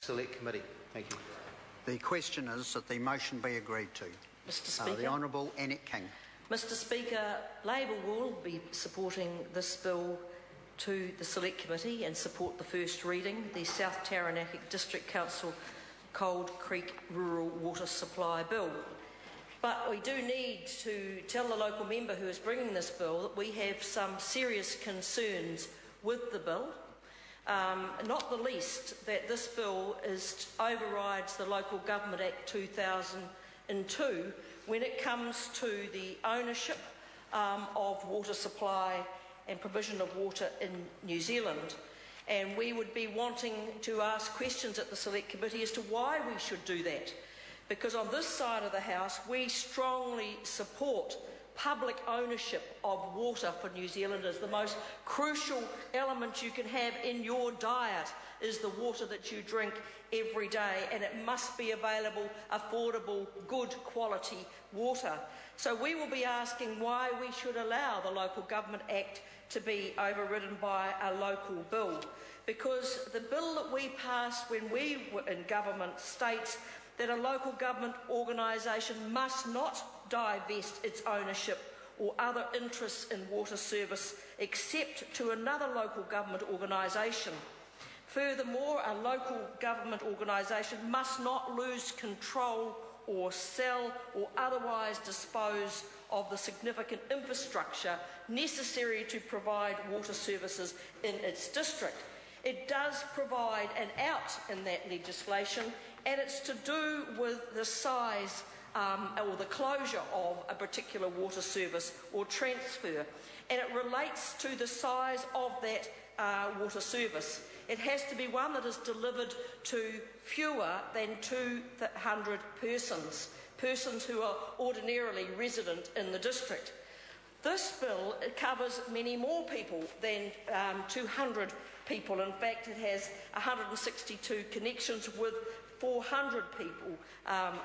Select Committee. Thank you. The question is that the motion be agreed to. Mr Speaker. The Honourable Annette King. Mr Speaker, Labour will be supporting this bill to the Select Committee and support the first reading, the South Taranaki District Council Cold Creek Rural Water Supply Bill. But we do need to tell the local member who is bringing this bill that we have some serious concerns with the bill, not the least that this bill overrides the Local Government Act 2002 when it comes to the ownership of water supply and provision of water in New Zealand. And we would be wanting to ask questions at the Select Committee as to why we should do that. Because on this side of the House, we strongly support public ownership of water for New Zealanders. The most crucial element you can have in your diet is the water that you drink every day, and it must be available, affordable, good quality water. So we will be asking why we should allow the Local Government Act to be overridden by a local bill. Because the bill that we passed when we were in government states that a local government organisation must not divest its ownership or other interests in water service except to another local government organisation. Furthermore, a local government organisation must not lose control or sell or otherwise dispose of the significant infrastructure necessary to provide water services in its district. It does provide an out in that legislation, and it's to do with the size or the closure of a particular water service or transfer, and it relates to the size of that water service. It has to be one that is delivered to fewer than 200 persons who are ordinarily resident in the district. This bill covers many more people than 200 people. In fact, it has 162 connections with 400 people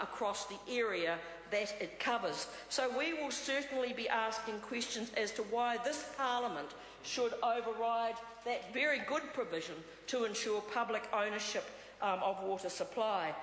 across the area that it covers. So we will certainly be asking questions as to why this Parliament should override that very good provision to ensure public ownership of water supply.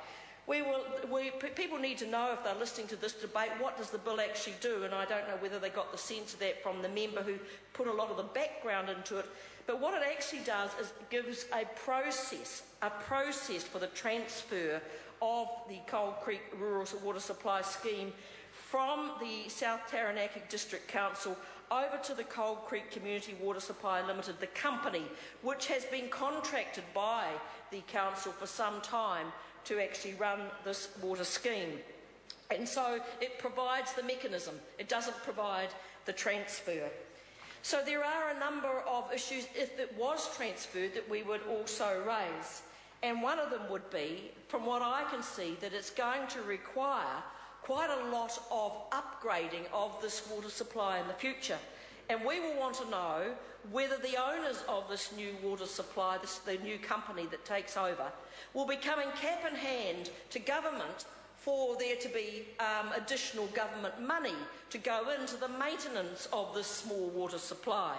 People need to know, if they're listening to this debate, what does the bill actually do, and I don't know whether they got the sense of that from the member who put a lot of the background into it. But what it actually does is gives a process for the transfer of the Cold Creek Rural Water Supply Scheme from the South Taranaki District Council over to the Cold Creek Community Water Supply Limited, the company, which has been contracted by the council for some time to actually run this water scheme. And so it provides the mechanism. It doesn't provide the transfer. So there are a number of issues, if it was transferred, that we would also raise. And one of them would be, from what I can see, that it's going to require quite a lot of upgrading of this water supply in the future. And we will want to know whether the owners of this new water supply, the new company that takes over, will be coming cap in hand to government for there to be additional government money to go into the maintenance of this small water supply.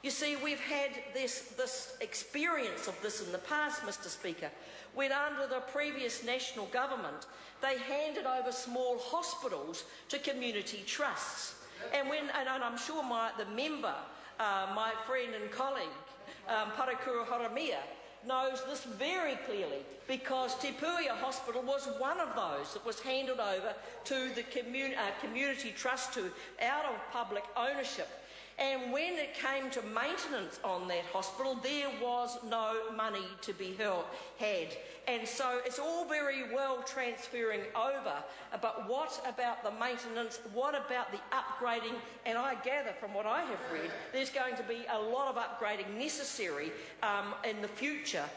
You see, we've had this experience of this in the past, Mr Speaker, when under the previous national government they handed over small hospitals to community trusts. And I'm sure the member, my friend and colleague, Parakura Horamia, knows this very clearly, because Te Puia Hospital was one of those that was handed over to the community trust out of public ownership. And when it came to maintenance on that hospital, there was no money to be had. And so it's all very well transferring over, but what about the maintenance? What about the upgrading? And I gather from what I have read, there's going to be a lot of upgrading necessary in the future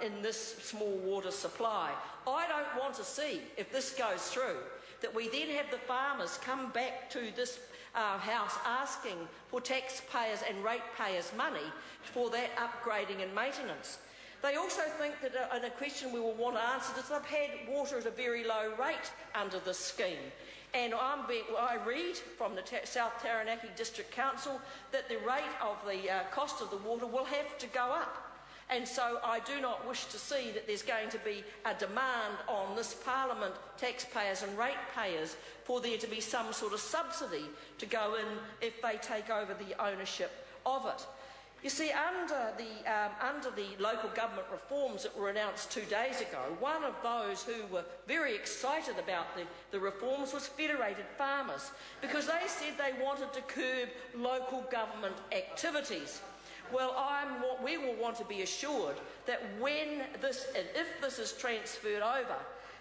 in this small water supply. I don't want to see, if this goes through, that we then have the farmers come back to this House asking for taxpayers and ratepayers' money for that upgrading and maintenance. They also think that a question we will want answered is they've had water at a very low rate under this scheme. And I read from the South Taranaki District Council that the rate of the cost of the water will have to go up. And so I do not wish to see that there's going to be a demand on this Parliament, taxpayers and ratepayers, for there to be some sort of subsidy to go in if they take over the ownership of it. You see, under the local government reforms that were announced 2 days ago, one of those who were very excited about the reforms was Federated Farmers, because they said they wanted to curb local government activities. Well, we will want to be assured that if this is transferred over,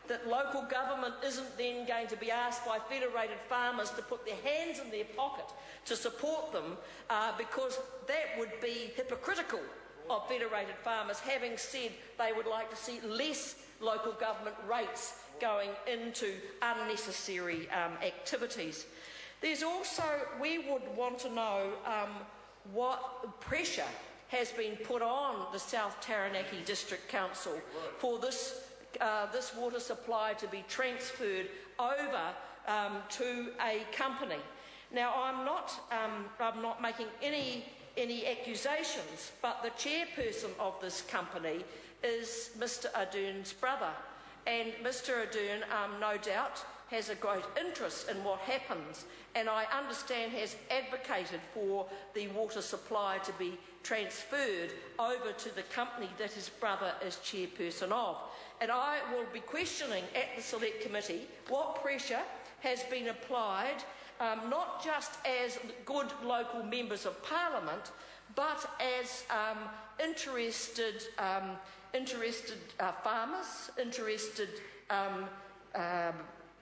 that local government isn't then going to be asked by Federated Farmers to put their hands in their pocket to support them, because that would be hypocritical of Federated Farmers, having said they would like to see less local government rates going into unnecessary activities. There's also, we would want to know what pressure has been put on the South Taranaki District Council for this water supply to be transferred over to a company. Now, I'm not making any accusations, but the chairperson of this company is Mr. Ardern's brother, and Mr. Ardern, no doubt, has a great interest in what happens, and I understand has advocated for the water supply to be transferred over to the company that his brother is chairperson of. And I will be questioning at the Select Committee what pressure has been applied, not just as good local members of Parliament, but as interested farmers, interested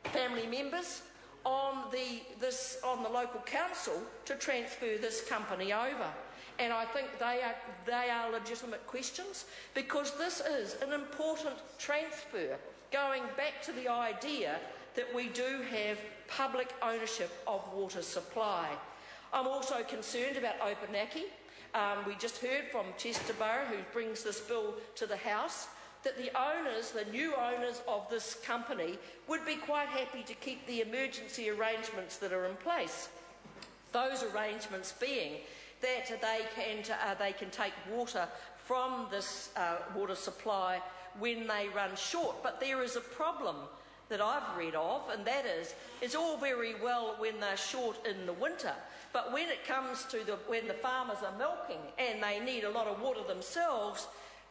family members on the local council to transfer this company over. And I think they are legitimate questions, because this is an important transfer, going back to the idea that we do have public ownership of water supply. I'm also concerned about Opunaki. We just heard from Chester Borough, who brings this bill to the House, that the new owners of this company would be quite happy to keep the emergency arrangements that are in place. Those arrangements being that they can take water from this water supply when they run short. But there is a problem that I've read of, and that is, it's all very well when they're short in the winter, but when it comes to when the farmers are milking and they need a lot of water themselves,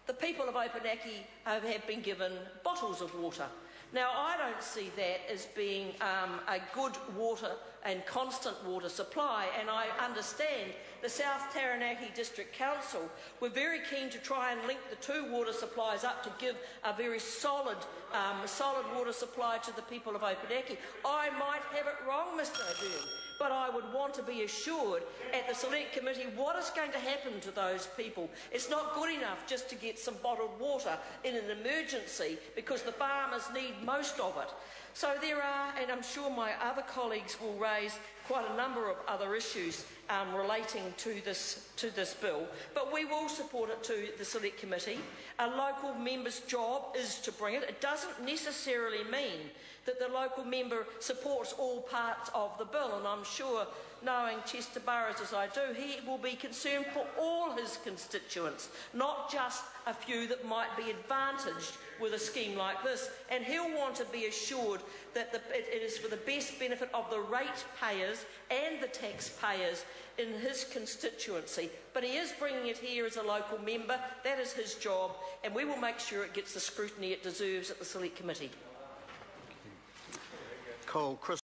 the people of Opunaki have been given bottles of water. Now, I don't see that as being a good water and constant water supply, and I understand the South Taranaki District Council were very keen to try and link the two water supplies up to give a very solid water supply to the people of Opunaki. I might have it wrong, Mr. Ardern, but I would want to be assured at the Select Committee what is going to happen to those people. It's not good enough just to get some bottled water in an emergency, because the farmers need most of it. So there are, and I'm sure my other colleagues will raise quite a number of other issues relating to this bill, but we will support it to the Select Committee. A local member's job is to bring it. It doesn't necessarily mean that the local member supports all parts of the bill, and I'm sure, knowing Chester Burrows as I do, he will be concerned for all his constituents, not just a few that might be advantaged with a scheme like this, and he'll want to be assured that it is for the best benefit of the ratepayers and the taxpayers in his constituency. But he is bringing it here as a local member. That is his job, and we will make sure it gets the scrutiny it deserves at the Select Committee. Call Chris.